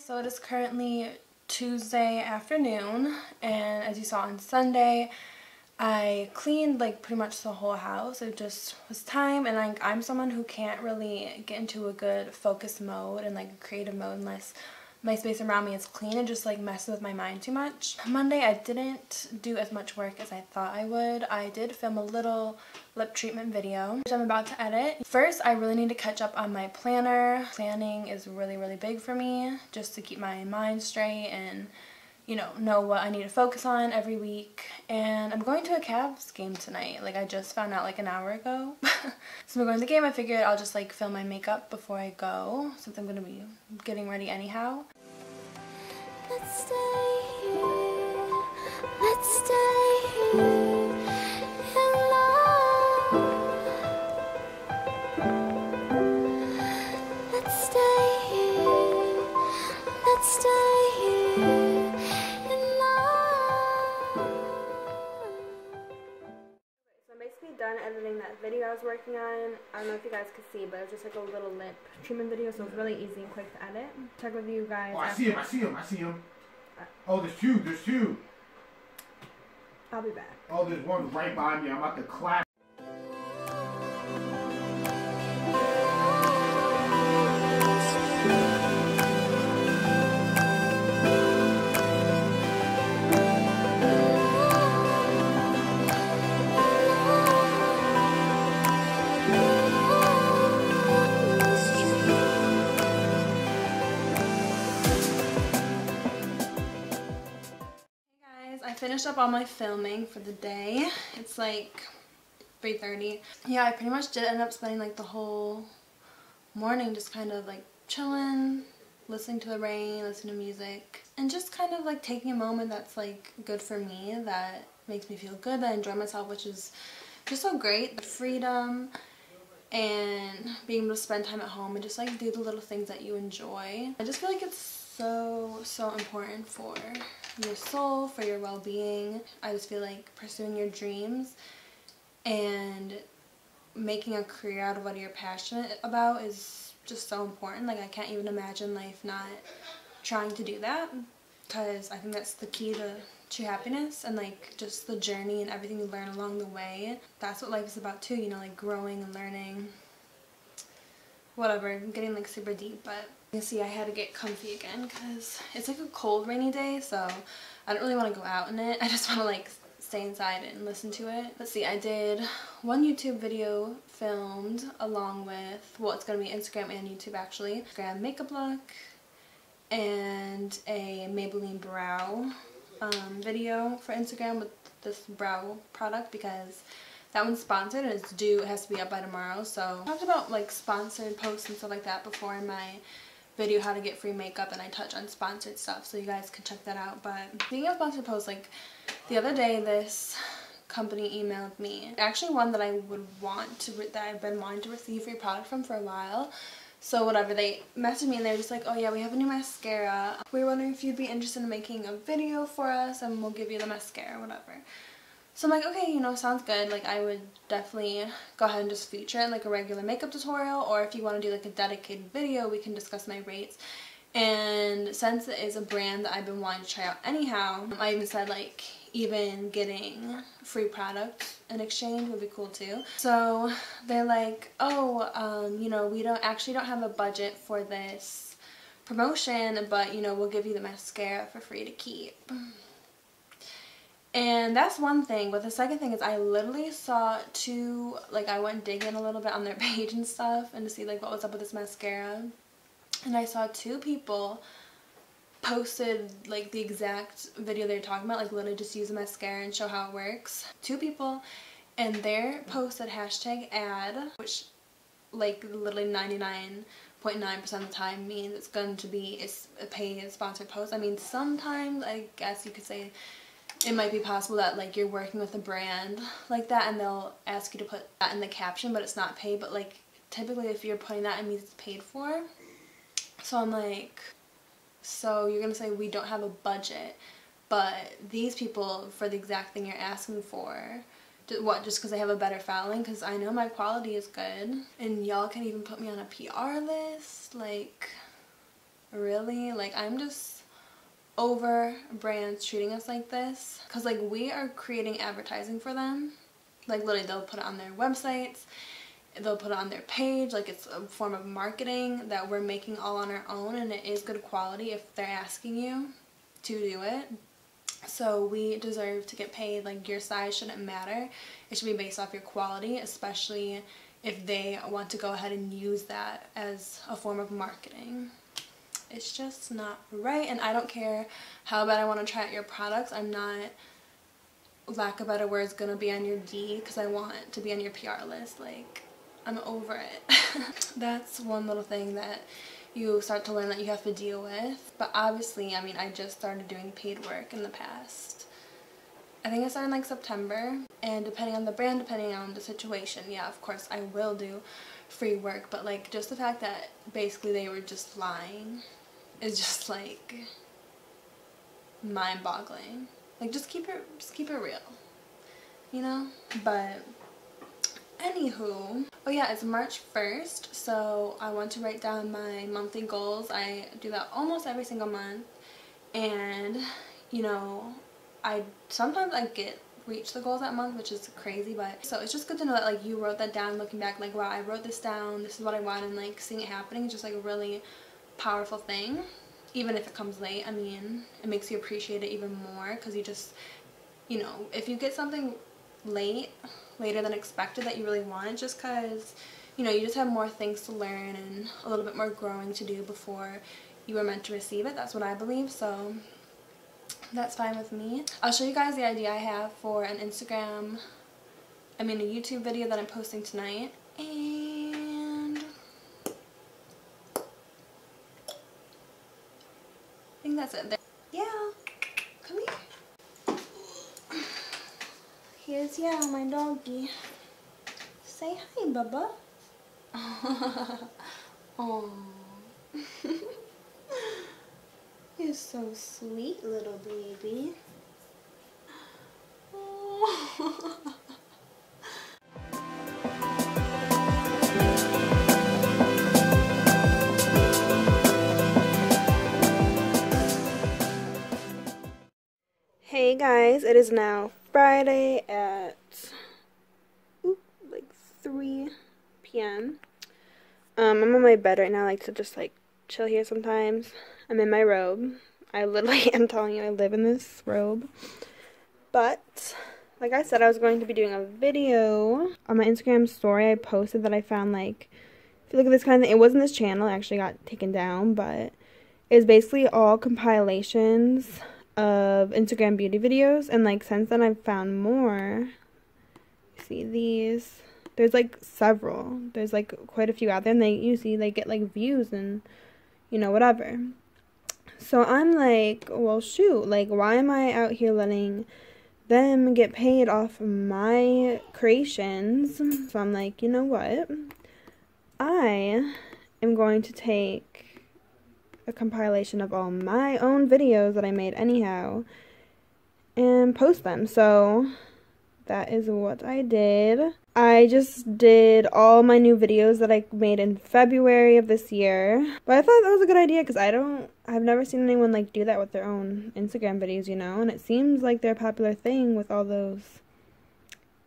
So it is currently Tuesday afternoon, and as you saw on Sunday, I cleaned like pretty much the whole house. It just was time, and like I'm someone who can't really get into a good focus mode and like a creative mode unless my space around me is clean. And just like messes with my mind too much. Monday I didn't do as much work as I thought I would. I did film a little lip treatment video which I'm about to edit. First, I really need to catch up on my planner. Planning is really big for me, just to keep my mind straight and know what I need to focus on every week. And I'm going to a Cavs game tonight. Like I just found out like an hour ago. So I'm going to the game. I figured I'll just like film my makeup before I go, since I'm going to be getting ready anyhow. Let's stay here. Let's stay here in love. Let's stay here. Let's stay here in love. So I'm basically done editing that video I was working on. I don't know if you guys could see, but it was just like a little lip treatment video, so it was really easy and quick to edit. Check with you guys. Oh, I see him. Oh, there's two. I'll be back. Oh, there's one right behind me. I'm about to clap. I finished up all my filming for the day. It's like 3:30. Yeah, I pretty much did end up spending like the whole morning just kind of like chilling, listening to the rain, listening to music, and just kind of like taking a moment that's like good for me, that makes me feel good, that I enjoy myself, which is just so great. The freedom and being able to spend time at home and just like do the little things that you enjoy. I just feel like it's so important for your soul, for your well-being. I just feel like pursuing your dreams and making a career out of what you're passionate about is just so important. Like I can't even imagine life not trying to do that, because I think that's the key to happiness, and like just the journey and everything you learn along the way. That's what life is about too, like growing and learning. Whatever, I'm getting like super deep, but you see I had to get comfy again because it's like a cold rainy day, so I don't really want to go out in it. I just want to like stay inside and listen to it. Let's see, I did one YouTube video filmed along with, well, it's going to be Instagram and YouTube actually. Instagram makeup look and a Maybelline brow video for Instagram with this brow product, because that one's sponsored and it's due, it has to be up by tomorrow. So I talked about like sponsored posts and stuff like that before in my video how to get free makeup, and I touch on sponsored stuff, so you guys can check that out. But speaking of sponsored posts, like the other day this company emailed me, actually one that I would want to, that I've been wanting to receive free product from for a while. So whatever, they messaged me and they were just like, oh yeah, we have a new mascara. We were wondering if you'd be interested in making a video for us and we'll give you the mascara, whatever. So I'm like, okay, sounds good. Like I would definitely go ahead and just feature it in like a regular makeup tutorial, or if you want to do like a dedicated video, we can discuss my rates. And since it is a brand that I've been wanting to try out anyhow, I even said like even getting free product in exchange would be cool too. So they're like, oh, we don't have a budget for this promotion, but we'll give you the mascara for free to keep. And that's one thing, but the second thing is I literally saw two, like I went digging a little bit on their page and stuff and to see like what was up with this mascara, and I saw two people posted like the exact video they were talking about, like literally just use a mascara and show how it works. Two people, and their post said #ad, which like literally 99.9% of the time means it's going to be a paid sponsored post. I mean, sometimes I guess you could say it might be possible that like you're working with a brand like that and they'll ask you to put that in the caption, but it's not paid. But like typically if you're putting that, it means it's paid for. So I'm like, so you're gonna say we don't have a budget, but these people, for the exact thing you're asking for, what, just because they have a better following? Because I know my quality is good and y'all can even put me on a PR list. Like, really? Like, I'm just over brands treating us like this, because like we are creating advertising for them. Like literally they'll put it on their websites, they'll put it on their page, like it's a form of marketing that we're making all on our own, and it is good quality if they're asking you to do it. So we deserve to get paid. Like, your size shouldn't matter. It should be based off your quality, especially if they want to go ahead and use that as a form of marketing. It's just not right, and I don't care how bad I want to try out your products. I'm not, lack of better words, gonna be on your D because I want it to be on your PR list. Like, I'm over it. That's one little thing that you start to learn that you have to deal with. But obviously, I mean, I just started doing paid work in the past. I think I started in like September, and depending on the brand, depending on the situation, yeah, of course I will do free work. But like, just the fact that basically they were just lying is just like mind-boggling. Like, just keep it real, you know? But anywho, oh yeah, it's March 1st, so I want to write down my monthly goals. I do that almost every single month, and you know, sometimes I reach the goals that month, which is crazy. But so it's just good to know that like you wrote that down, looking back like, wow, I wrote this down, this is what I want, and like seeing it happening is just like a really powerful thing. Even if it comes late, I mean, it makes you appreciate it even more, because you just, you know, if you get something later than expected that you really want, just because, you know, you just have more things to learn and a little bit more growing to do before you were meant to receive it. That's what I believe, so that's fine with me. I'll show you guys the idea I have for an YouTube video that I'm posting tonight, and I think that's it. Yeah, come here. Here's Yeah, my doggy. Say hi, Bubba. Oh, you're so sweet, little baby. Oh. Hey guys, it is now Friday at like 3 p.m. I'm on my bed right now. I like to just like chill here sometimes. I'm in my robe. I literally am telling you, I live in this robe. But like I said, I was going to be doing a video on my Instagram story. I posted that I found, like, if you look at this kind of thing, it wasn't this channel, it actually got taken down, but it's basically all compilations of Instagram beauty videos, and like since then I've found more. See these, there's like several, there's like quite a few out there, and they get like views and, you know, whatever. So I'm like, well shoot, like why am I out here letting them get paid off my creations? So I'm like, you know what, I am going to take a compilation of all my own videos that I made anyhow and post them. So that is what I did. I just did all my new videos that I made in February of this year. But I thought that was a good idea, because I've never seen anyone like do that with their own Instagram videos, you know, and it seems like they're a popular thing with all those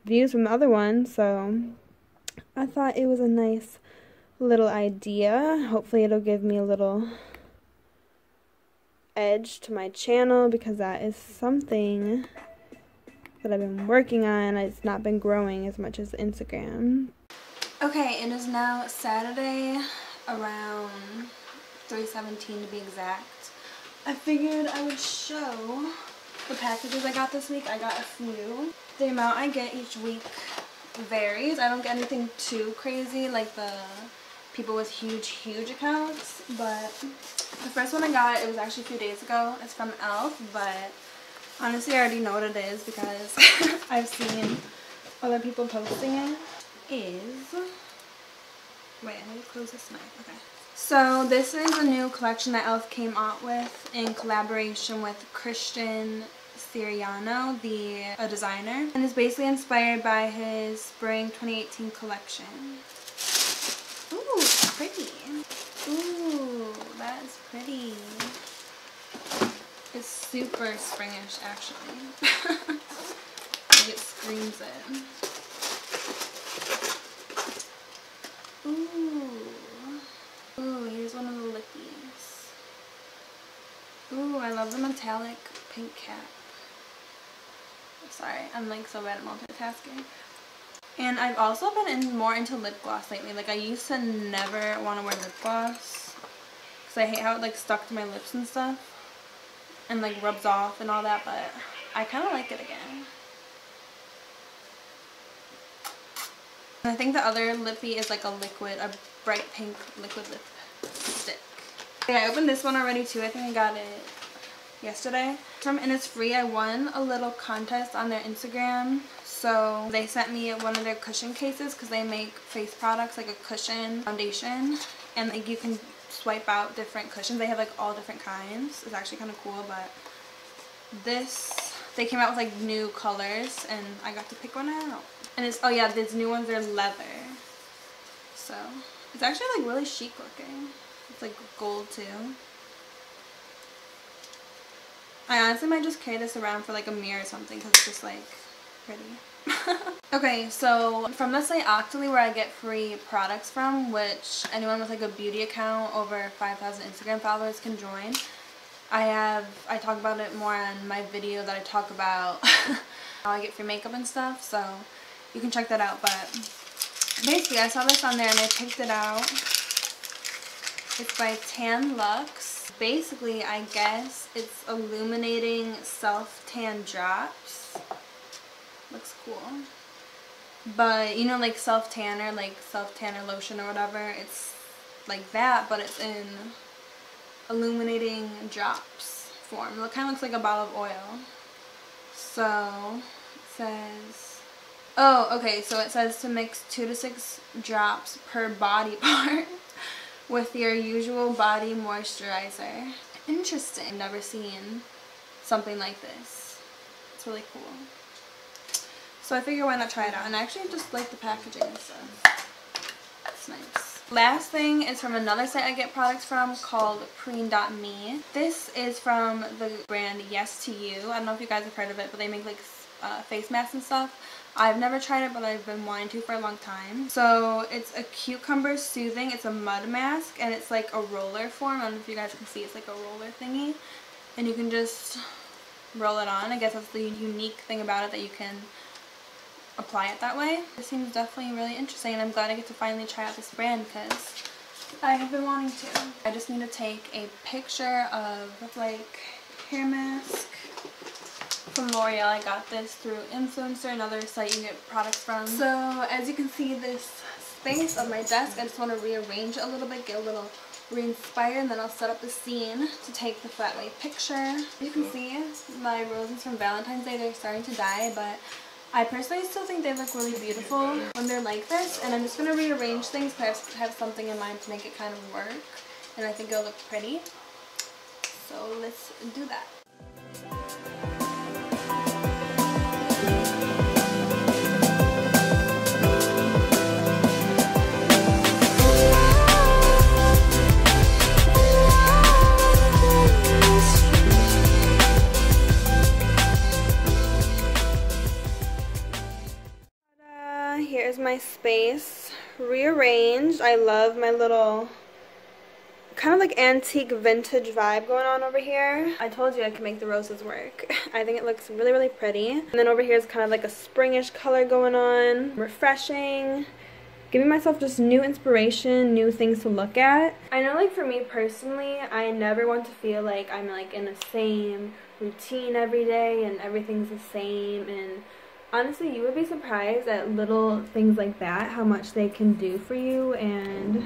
views from the other ones. So I thought it was a nice little idea. Hopefully it'll give me a little edge to my channel, because that is something that I've been working on. It's not been growing as much as Instagram. Okay, it is now Saturday around 3:17 to be exact. I figured I would show the packages I got this week. I got a few. The amount I get each week varies. I don't get anything too crazy like the people with huge accounts, but the first one I got, it was actually a few days ago. It's from e.l.f., but honestly I already know what it is because I've seen other people posting it. Wait, I need to close this knife. Okay. So this is a new collection that e.l.f. came out with in collaboration with Christian Siriano, a designer, and it's basically inspired by his spring 2018 collection. Ooh, pretty. Ooh, that is pretty. It's super springish, actually. Like it screams it. Ooh, here's one of the lippies. Ooh, I love the metallic pink cap. Sorry, I'm like so bad at multitasking. And I've also been more into lip gloss lately. Like I used to never want to wear lip gloss because I hate how it like stuck to my lips and stuff and like rubs off and all that, but I kind of like it again. And I think the other lippy is like a bright pink liquid lipstick. Okay, I opened this one already too. I think I got it yesterday. From Innisfree, I won a little contest on their Instagram. So they sent me one of their cushion cases because they make face products like a cushion foundation. And like you can swipe out different cushions. They have like all different kinds. It's actually kind of cool, but they came out with like new colors and I got to pick one out. And it's, oh yeah, these new ones are leather. So it's actually like really chic looking. It's like gold too. I honestly might just carry this around for like a mirror or something because it's just like pretty. Okay, so from the site Octoly, where I get free products from, which anyone with like a beauty account over 5,000 Instagram followers can join. I talk about it more on my video that I talk about how I get free makeup and stuff, so you can check that out. But basically I saw this on there and I picked it out. It's by Tan Luxe. Basically, I guess it's illuminating self-tan drops. Looks cool. But you know, like self-tanner lotion or whatever, it's like that, but it's in illuminating drops form. It kind of looks like a bottle of oil. So it says, oh, okay, so it says to mix 2 to 6 drops per body part with your usual body moisturizer. Interesting. I've never seen something like this. It's really cool. So I figure why not try it out. And I actually just like the packaging and stuff. It's nice. Last thing is from another site I get products from called Preen.me. This is from the brand Yes to You. I don't know if you guys have heard of it, but they make like face masks and stuff. I've never tried it, but I've been wanting to for a long time. So it's a cucumber soothing. It's a mud mask and it's like a roller form. I don't know if you guys can see. It's like a roller thingy. And you can just roll it on. I guess that's the unique thing about it, that you can apply it that way. It seems definitely really interesting, and I'm glad I get to finally try out this brand because I have been wanting to. I just need to take a picture of like hair mask from L'Oreal. I got this through Influencer, another site you get products from. So as you can see, this space of my desk, I just want to rearrange it a little bit, get a little re-inspired, and then I'll set up the scene to take the flat lay picture. You can see my roses from Valentine's Day, they're starting to die, but I personally still think they look really beautiful when they're like this, and I'm just going to rearrange things because I have something in mind to make it kind of work, and I think it'll look pretty. So let's do that. Here's my space rearranged. I love my little kind of like antique vintage vibe going on over here. I told you I could make the roses work. I think it looks really, really pretty. And then over here is kind of like a springish color going on. Refreshing. Giving myself just new inspiration, new things to look at. I know, like, for me personally, I never want to feel like I'm like in the same routine every day and everything's the same. And honestly, you would be surprised at little things like that, how much they can do for you and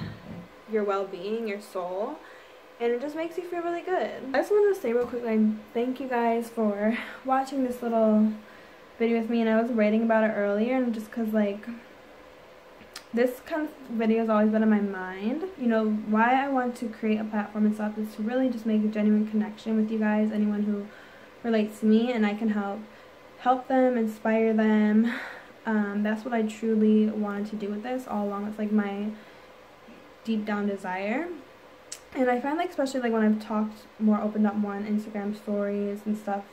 your well-being, your soul, and it just makes you feel really good. I just wanted to say real quickly, thank you guys for watching this little video with me, and I was writing about it earlier, and just because, like, this kind of video has always been in my mind. You know, why I want to create a platform and stuff is to really just make a genuine connection with you guys, anyone who relates to me, and I can help them, inspire them. That's what I truly wanted to do with this all along. It's like my deep down desire. And I find, like, especially like when I've talked more, opened up more on Instagram stories and stuff,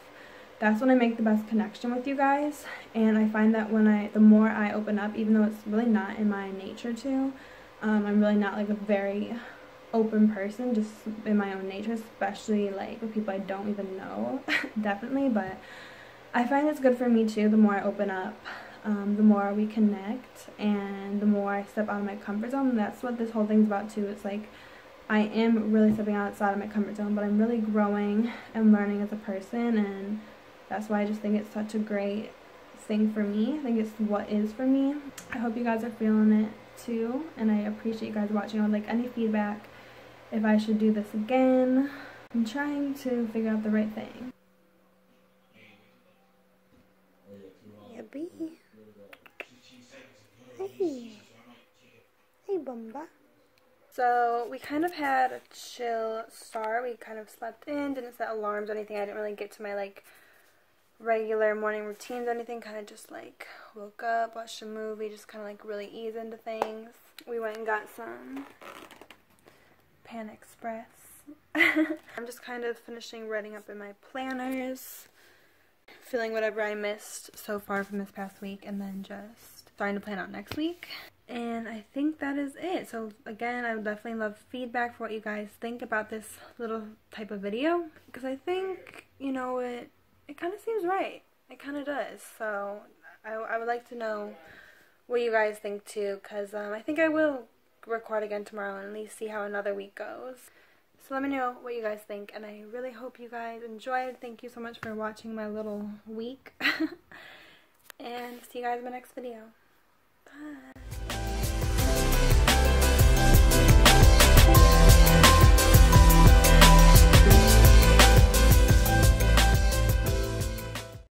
that's when I make the best connection with you guys. And I find that when the more I open up, even though it's really not in my nature to, I'm really not like a very open person, just in my own nature, especially like with people I don't even know, definitely. But I find it's good for me too, the more I open up, the more we connect, and the more I step out of my comfort zone. And that's what this whole thing's about too. It's like, I am really stepping outside of my comfort zone, but I'm really growing and learning as a person, and that's why I just think it's such a great thing for me. I think it's what is for me. I hope you guys are feeling it too, and I appreciate you guys watching. I would like any feedback, if I should do this again. I'm trying to figure out the right thing. Yabby. Hey. Hey, Bumba. So we kind of had a chill start. We kind of slept in, didn't set alarms or anything. I didn't really get to my like regular morning routines or anything. Kind of just like woke up, watched a movie, just kind of like really ease into things. We went and got some Pan Express. I'm just kind of finishing writing up in my planners, feeling whatever I missed so far from this past week, and then just starting to plan out next week. And I think that is it. So again, I would definitely love feedback for what you guys think about this little type of video, because I think, you know, it kind of seems right. It kind of does. So I would like to know what you guys think too, because I think I will record again tomorrow and at least see how another week goes. So let me know what you guys think, and I really hope you guys enjoyed. Thank you so much for watching my little week. And see you guys in my next video. Bye.